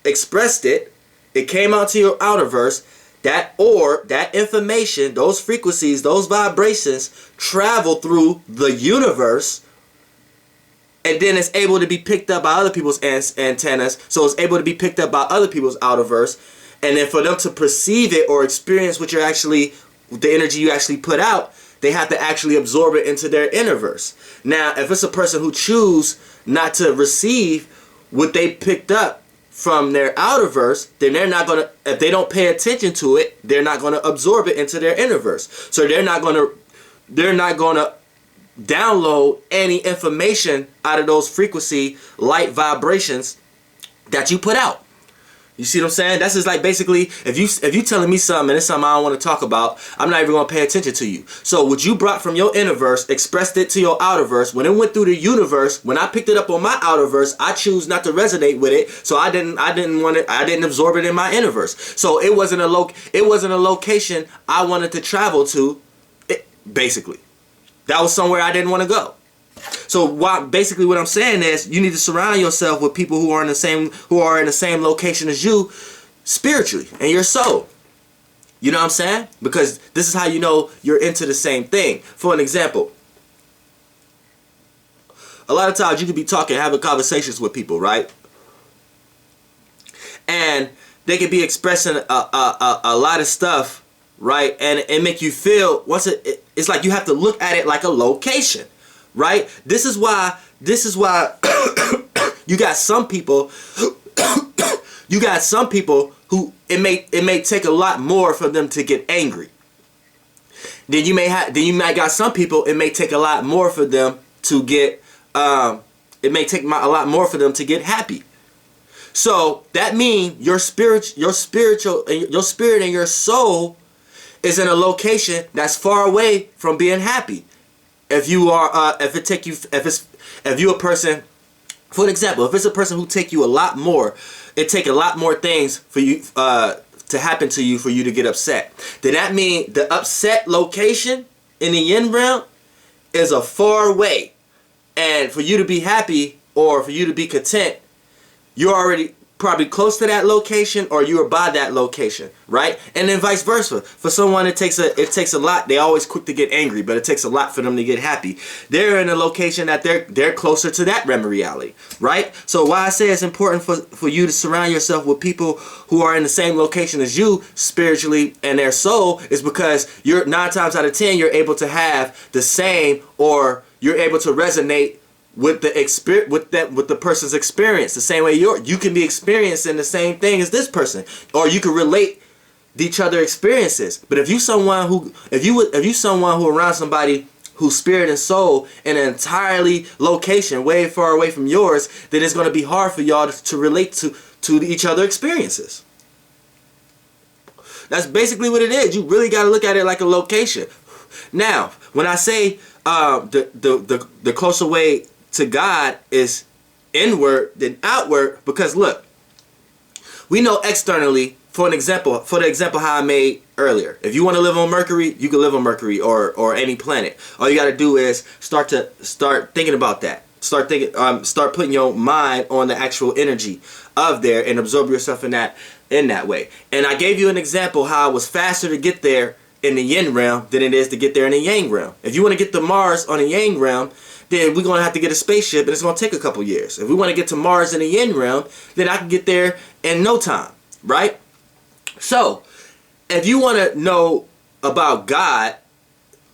expressed it, it came out to your outer verse. That information, those frequencies, those vibrations travel through the universe, and then it's able to be picked up by other people's antennas. So it's able to be picked up by other people's outer verse, and then for them to perceive it or experience what you're actually, the energy you actually put out, they have to actually absorb it into their innerverse. Now, if it's a person who choose not to receive what they picked up from their outer verse, then they're not going to, if they don't pay attention to it, they're not going to absorb it into their innerverse. So they're not going to download any information out of those frequency light vibrations that you put out. You see what I'm saying? That's just like basically, if you telling me something and it's something I don't want to talk about, I'm not even going to pay attention to you. So what you brought from your inner verse, expressed it to your outer verse. When it went through the universe, when I picked it up on my outer verse, I choose not to resonate with it. So I didn't absorb it in my inner verse. So it wasn't a location I wanted to travel to. Basically, that was somewhere I didn't want to go. So basically what I'm saying is, you need to surround yourself with people who are in the same location as you spiritually and your soul. You know what I'm saying? Because this is how you know you're into the same thing. For an example, a lot of times you could be talking, having conversations with people, right? And they could be expressing a lot of stuff, right? And it make you feel, it's like you have to look at it like a location. Right? This is why you got some people who it may take a lot more for them to get angry. Then you might got some people, it may take a lot more for them to get a lot more for them to get happy. So that means your spirit and your soul is in a location that's far away from being happy. If you're a person, for an example, if it's a person who take you a lot more, it take a lot more things for you to happen to you for you to get upset. Then that means the upset location in the yin realm is a far way, and for you to be happy or for you to be content, you're already probably close to that location, or you are by that location, right? And then vice versa. For someone, it takes a lot. They always quick to get angry, but it takes a lot for them to get happy. They're in a location that they're closer to that realm of reality, right? So why I say it's important for you to surround yourself with people who are in the same location as you spiritually and their soul is because you're 9 times out of 10 you're able to have the same, or you're able to resonate with the person's experience the same way you can be experiencing the same thing as this person, or you can relate each other experiences. But if you someone who around somebody whose spirit and soul in an entirely location way far away from yours, then it's going to be hard for y'all to relate to each other experiences. That's basically what it is. You really got to look at it like a location. Now, when I say the closer way to God is inward than outward, because look, we know externally, for the example how I made earlier, if you want to live on Mercury, you can live on Mercury or any planet. All you got to do is start thinking about that. Start putting your mind on the actual energy of there and absorb yourself in that way. And I gave you an example how it was faster to get there in the yin realm than it is to get there in the yang realm. If you want to get to Mars on the yang realm, then we're going to have to get a spaceship, and it's going to take a couple years. If we want to get to Mars in the yin realm, then I can get there in no time, right? So, if you want to know about God,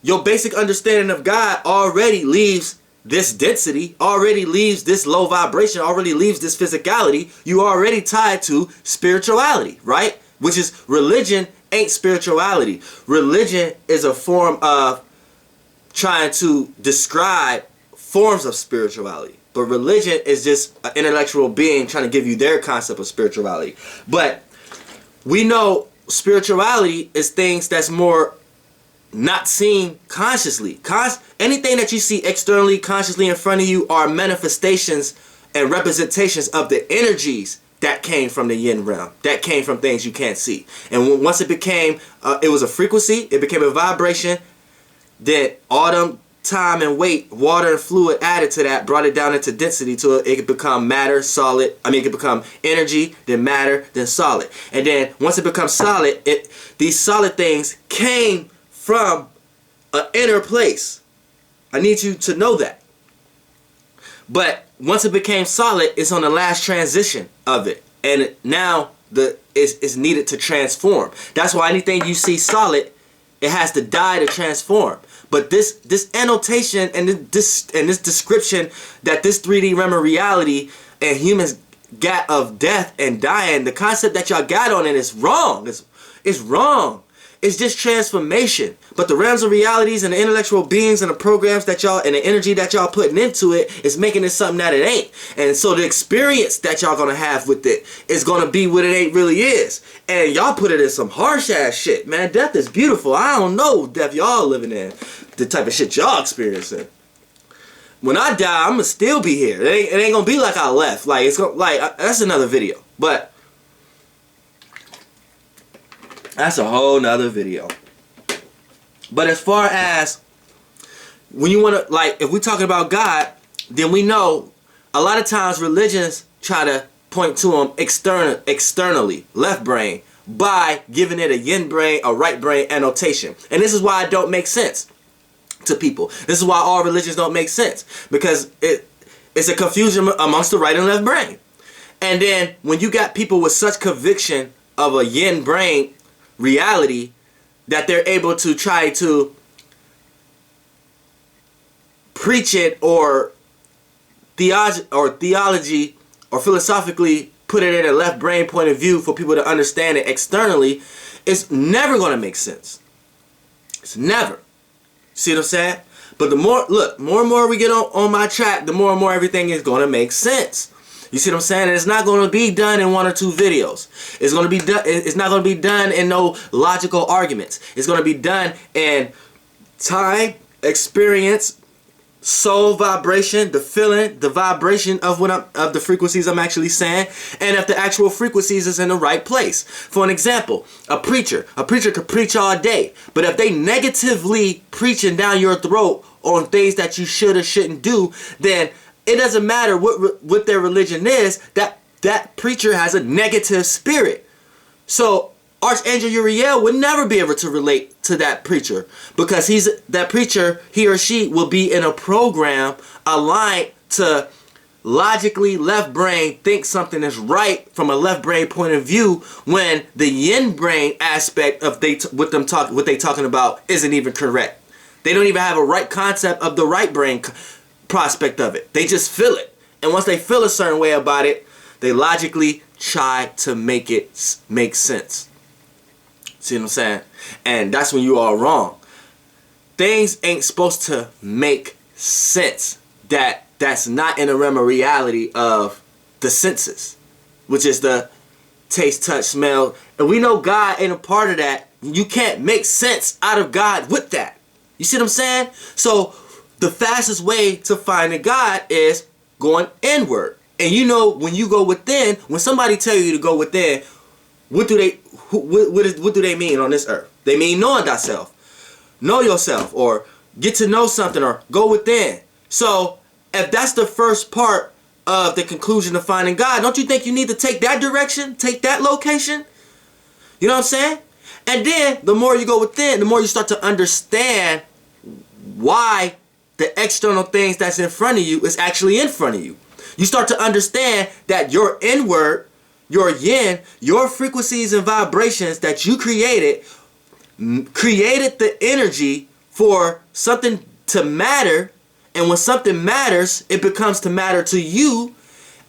your basic understanding of God already leaves this density, already leaves this low vibration, already leaves this physicality. You already tied to spirituality, right? Which is, religion ain't spirituality. Religion is a form of trying to describe forms of spirituality, but religion is just an intellectual being trying to give you their concept of spirituality. But we know spirituality is things that's more not seen consciously. Anything that you see externally, consciously in front of you are manifestations and representations of the energies that came from the yin realm, that came from things you can't see. And once it became, it was a frequency, it became a vibration, then all them time and weight, water and fluid added to that, brought it down into density to it could become matter, solid. I mean, it could become energy, then matter, then solid. And then once it becomes solid, these solid things came from an inner place. I need you to know that. But once it became solid, it's on the last transition of it. And now it's needed to transform. That's why anything you see solid, it has to die to transform. But this annotation and this description that this 3D realm of reality and humans got of death and dying, the concept that y'all got on it is wrong. It's wrong. It's just transformation. But the realms of realities and the intellectual beings and the programs that y'all and the energy that y'all putting into it is making it something that it ain't. And so the experience that y'all gonna have with it is gonna be what it ain't really is. And y'all put it in some harsh ass shit, man. Death is beautiful. I don't know death y'all living in, the type of shit y'all experiencing. When I die, I'm gonna still be here. It ain't gonna be like I left. Like it's gonna that's another video. But that's a whole nother video. But as far as when you want to, like, if we're talking about God, then we know a lot of times religions try to point to him externally, left brain, by giving it a yin brain, a right brain annotation. And this is why it don't make sense to people. This is why all religions don't make sense. Because it's a confusion amongst the right and left brain. And then when you got people with such conviction of a yin brain reality that they're able to try to preach it or theology or philosophically put it in a left brain point of view for people to understand it externally, it's never going to make sense. It's never. See what I'm saying? But the more, look, more and more we get on my track, the more and more everything is going to make sense. You see what I'm saying? And it's not going to be done in 1 or 2 videos. It's going to be done. It's not going to be done in no logical arguments. It's going to be done in time, experience, soul vibration, the feeling, the vibration of of the frequencies I'm actually saying, and if the actual frequencies is in the right place. For an example, a preacher could preach all day, but if they negatively preaching down your throat on things that you should or shouldn't do, then it doesn't matter what their religion is, that preacher has a negative spirit. So Archangel Uriel would never be able to relate to that preacher, because that preacher, he or she will be in a program aligned to logically left brain think something is right from a left brain point of view, when the yin brain aspect of what they talking about isn't even correct. They don't even have a right concept of the right brain prospect of it. They just feel it, and once they feel a certain way about it, they logically try to make it make sense. See what I'm saying? And that's when you are wrong. Things ain't supposed to make sense. That's not in the realm of reality of the senses, which is the taste, touch, smell. And we know God ain't a part of that. You can't make sense out of God with that. You see what I'm saying? So the fastest way to finding God is going inward. And you know, when you go within, when somebody tell you to go within, what do they mean on this earth? They mean knowing thyself, know yourself, or get to know something, or go within. So if that's the first part of the conclusion of finding God, don't you think you need to take that direction, take that location? You know what I'm saying? And then the more you go within, the more you start to understand why the external things that's in front of you is actually in front of you. You start to understand that your inward, your yin, your frequencies and vibrations that you created the energy for something to matter. And when something matters, it becomes to matter to you,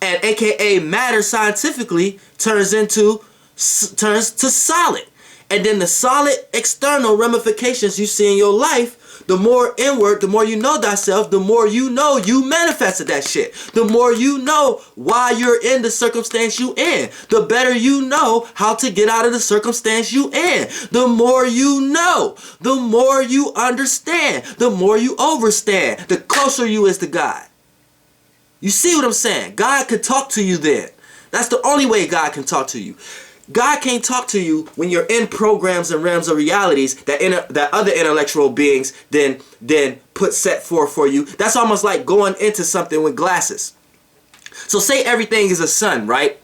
and aka matter scientifically turns to solid. And then the solid external ramifications you see in your life, the more inward, the more you know thyself, the more you know you manifested that shit. The more you know why you're in the circumstance you in. The better you know how to get out of the circumstance you in. The more you know, the more you understand, the more you overstand, the closer you is to God. You see what I'm saying? God could talk to you then. That's the only way God can talk to you. God can't talk to you when you're in programs and realms of realities that other intellectual beings then put set forth for you. That's almost like going into something with glasses. So say everything is a sun, right?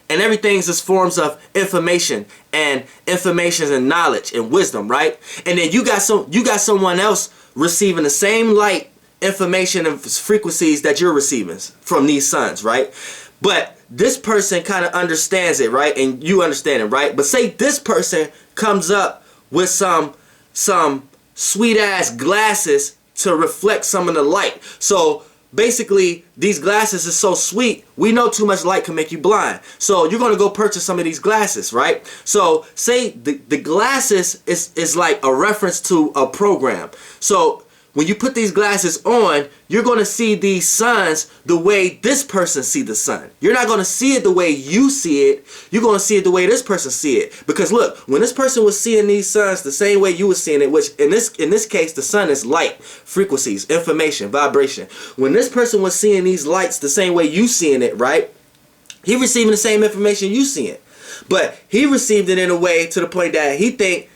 And everything is just forms of information and knowledge and wisdom, right? And then you got someone else receiving the same light, information, and frequencies that you're receiving from these suns, right? But this person kind of understands it, right? And you understand it, right? But say this person comes up with some sweet ass glasses to reflect some of the light. So basically, these glasses is so sweet, we know too much light can make you blind. So you're going to go purchase some of these glasses, right? So say the glasses is like a reference to a program. So when you put these glasses on, you're going to see these suns the way this person see the sun. You're not going to see it the way you see it. You're going to see it the way this person see it. Because look, when this person was seeing these suns the same way you were seeing it, which in this case, the sun is light, frequencies, information, vibration. When this person was seeing these lights the same way you seeing it, right? He receiving the same information you seeing. But he received it in a way to the point that he think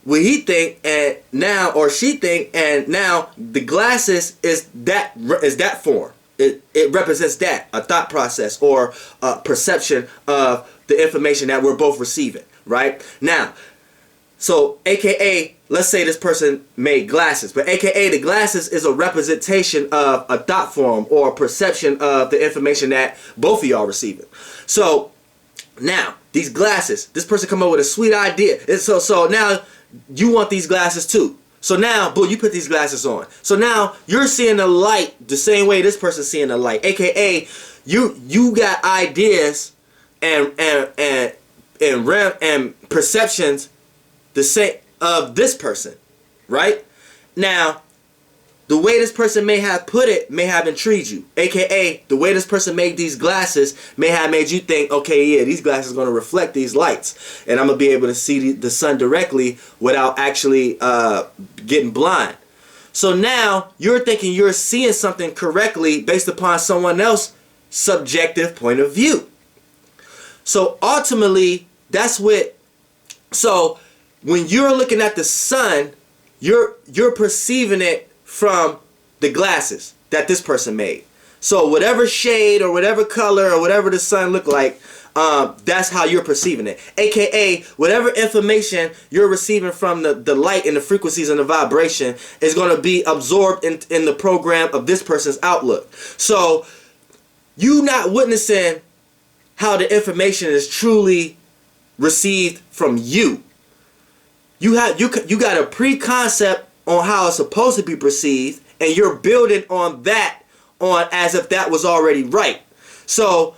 what he think, and now, or she think, and now the glasses is that form. It represents that, a thought process or a perception of the information that we're both receiving, right? Now, so AKA, let's say this person made glasses, but AKA the glasses is a representation of a thought form or a perception of the information that both of y'all receiving. So now, these glasses, this person come up with a sweet idea. And so now, you want these glasses too. So now, boom, you put these glasses on. So now you're seeing the light the same way this person's seeing the light. AKA, you got ideas and perceptions the same of this person, right? Now, the way this person may have put it may have intrigued you. AKA, the way this person made these glasses may have made you think, okay, yeah, these glasses are going to reflect these lights. And I'm going to be able to see the sun directly without actually getting blind. So now you're thinking you're seeing something correctly based upon someone else's subjective point of view. So ultimately, that's what... So when you're looking at the sun, you're perceiving it from the glasses that this person made. So whatever shade or whatever color or whatever the sun look like, that's how you're perceiving it. AKA, whatever information you're receiving from the light and the frequencies and the vibration is going to be absorbed in the program of this person's outlook. So you not witnessing how the information is truly received from you. You got a pre-concept on how it's supposed to be perceived, and you're building on that as if that was already right. So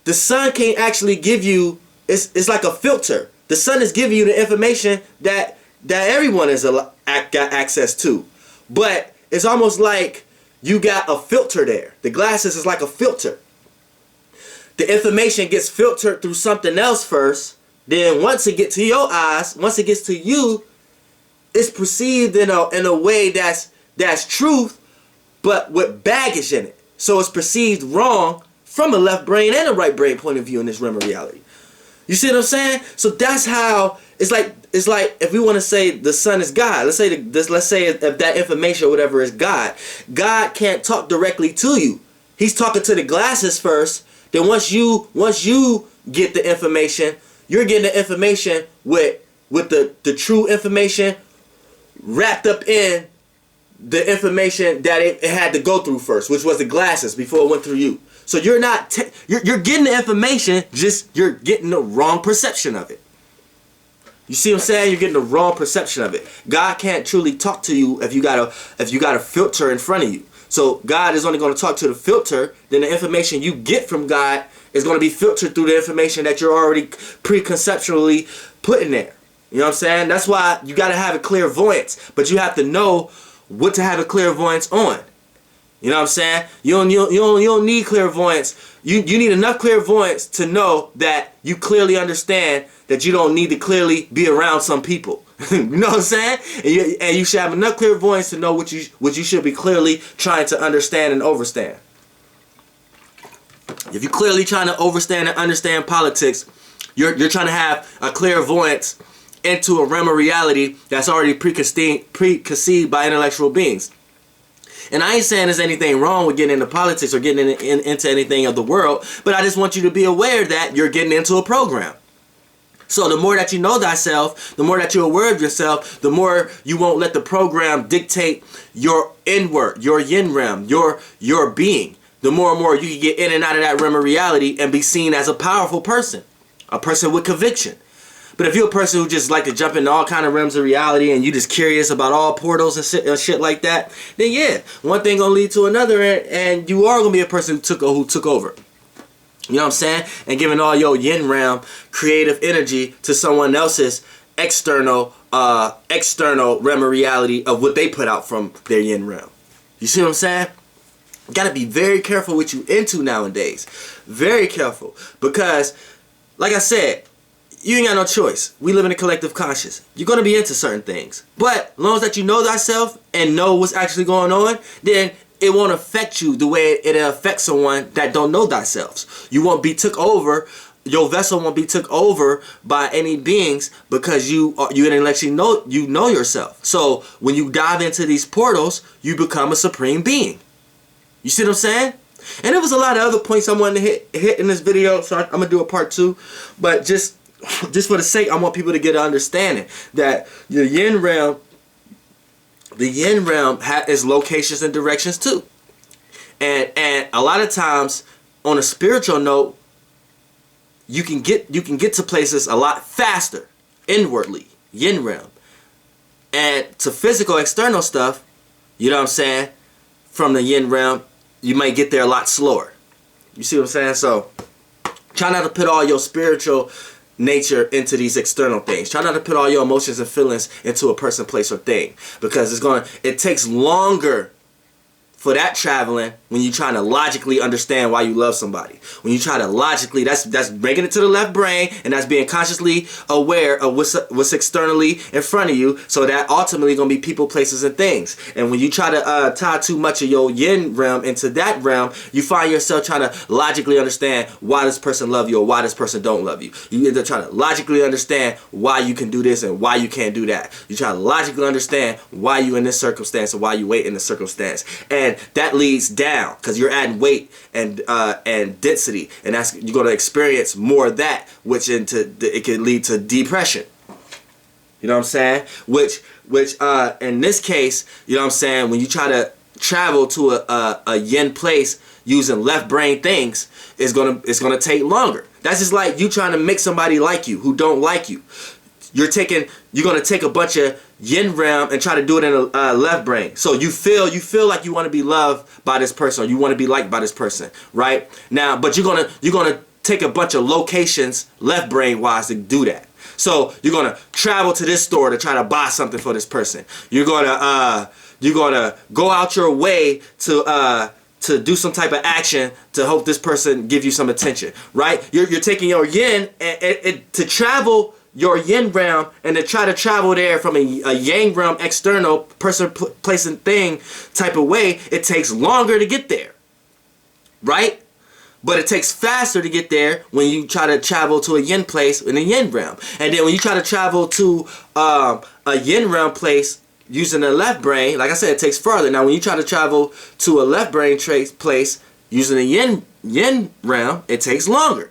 the sun can't actually give you, it's like a filter. The sun is giving you the information that everyone got access to. But it's almost like you got a filter there. The glasses is like a filter. The information gets filtered through something else first. Then once it gets to your eyes, once it gets to you, it's perceived in a way that's truth, but with baggage in it. So it's perceived wrong from a left brain and a right brain point of view in this realm of reality. You see what I'm saying? So that's how it's like if we want to say the sun is God. Let's say if that information or whatever is God. God can't talk directly to you. He's talking to the glasses first. Then once you get the information, you're getting the information with the true information wrapped up in the information that it had to go through first, which was the glasses before it went through you. So you're not you're getting the information, just you're getting the wrong perception of it. You see what I'm saying? You're getting the wrong perception of it. God can't truly talk to you if you got a filter in front of you. So God is only going to talk to the filter. Then the information you get from God is going to be filtered through the information that you're already preconceptually putting there. You know what I'm saying? That's why you got to have a clairvoyance, but you have to know what to have a clairvoyance on. You know what I'm saying? You don't need clairvoyance. You need enough clairvoyance to know that you clearly understand that you don't need to clearly be around some people. You know what I'm saying? And you should have enough clairvoyance to know what you should be clearly trying to understand and overstand. If you're clearly trying to overstand and understand politics, You're trying to have a clairvoyance into a realm of reality that's already preconceived by intellectual beings. And I ain't saying there's anything wrong with getting into politics or getting into anything of the world, but I just want you to be aware that you're getting into a program. So the more that you know thyself, the more that you're aware of yourself, the more you won't let the program dictate your inward, your yin realm, your being. The more and more you can get in and out of that realm of reality and be seen as a powerful person, a person with conviction. But if you're a person who just like to jump into all kind of realms of reality and you just curious about all portals and shit like that, then yeah, one thing gonna lead to another, and you are gonna be a person who took over. You know what I'm saying? And giving all your yin realm creative energy to someone else's external realm of reality of what they put out from their yin realm. You see what I'm saying? You gotta be very careful what you into nowadays. Very careful. Because, like I said, you ain't got no choice. We live in a collective conscious. You're gonna be into certain things. But as long as that you know thyself and know what's actually going on, then it won't affect you the way it affects someone that don't know thyself. You won't be took over. Your vessel won't be took over by any beings because you intellectually know yourself. So when you dive into these portals, you become a supreme being. You see what I'm saying? And there was a lot of other points I wanted to hit in this video, so I'm gonna do a part 2. But just for the sake, I want people to get an understanding that the yin realm has locations and directions too. And a lot of times on a spiritual note, you can get to places a lot faster inwardly, yin realm. And to physical external stuff, you know what I'm saying, from the yin realm, you might get there a lot slower. You see what I'm saying? So try not to put all your spiritual nature into these external things. Try not to put all your emotions and feelings into a person, place, or thing, because it takes longer for that traveling when you're trying to logically understand why you love somebody. When you try to logically, that's bringing it to the left brain, and that's being consciously aware of what's externally in front of you, so that ultimately gonna be people, places, and things. And when you try to tie too much of your yin realm into that realm, you find yourself trying to logically understand why this person love you or why this person don't love you. You end up trying to logically understand why you can do this and why you can't do that. You try to logically understand why you in this circumstance and why you wait in this circumstance. And that leads down because you're adding weight and density, and that's, you're going to experience more of that, which it can lead to depression. You know what I'm saying? Which in this case, you know what I'm saying, when you try to travel to a yin place using left brain things, it's gonna take longer. That's just like you trying to make somebody like you who don't like you. You're gonna take a bunch of yin realm and try to do it in a left brain. So you feel like you want to be loved by this person, or you want to be liked by this person, right? Now, but you're gonna take a bunch of locations left brain wise to do that. So you're gonna travel to this store to try to buy something for this person. You're gonna go out your way to do some type of action to hope this person give you some attention, right? You're taking your yin and to travel your yin realm, and to try to travel there from a yang realm external person, place, and thing type of way, it takes longer to get there, right? But it takes faster to get there when you try to travel to a yin place in a yin realm. And then when you try to travel to a yin realm place using the left brain, like I said, it takes further. Now when you try to travel to a left brain place using a yin realm, it takes longer.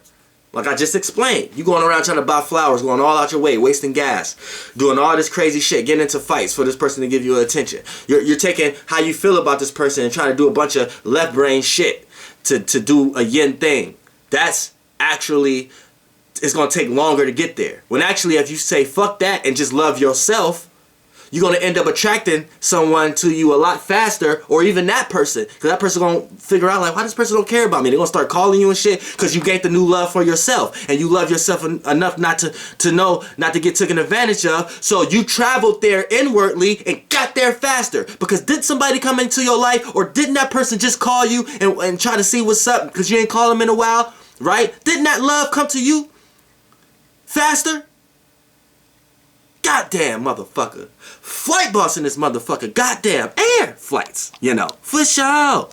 Like I just explained, you going around trying to buy flowers, going all out your way, wasting gas, doing all this crazy shit, getting into fights for this person to give you attention. You're taking how you feel about this person and trying to do a bunch of left brain shit to do a yin thing. That's actually, it's going to take longer to get there. When actually if you say fuck that and just love yourself, you're going to end up attracting someone to you a lot faster, or even that person. Because that person going to figure out, like, why this person don't care about me? They're going to start calling you and shit because you gained the new love for yourself. And you love yourself enough not to get taken advantage of. So you traveled there inwardly and got there faster. Because did somebody come into your life, or didn't that person just call you and try to see what's up because you ain't called them in a while? Right? Didn't that love come to you faster? Goddamn motherfucker. Flight boss in this motherfucker. Goddamn air flights. You know. For sure.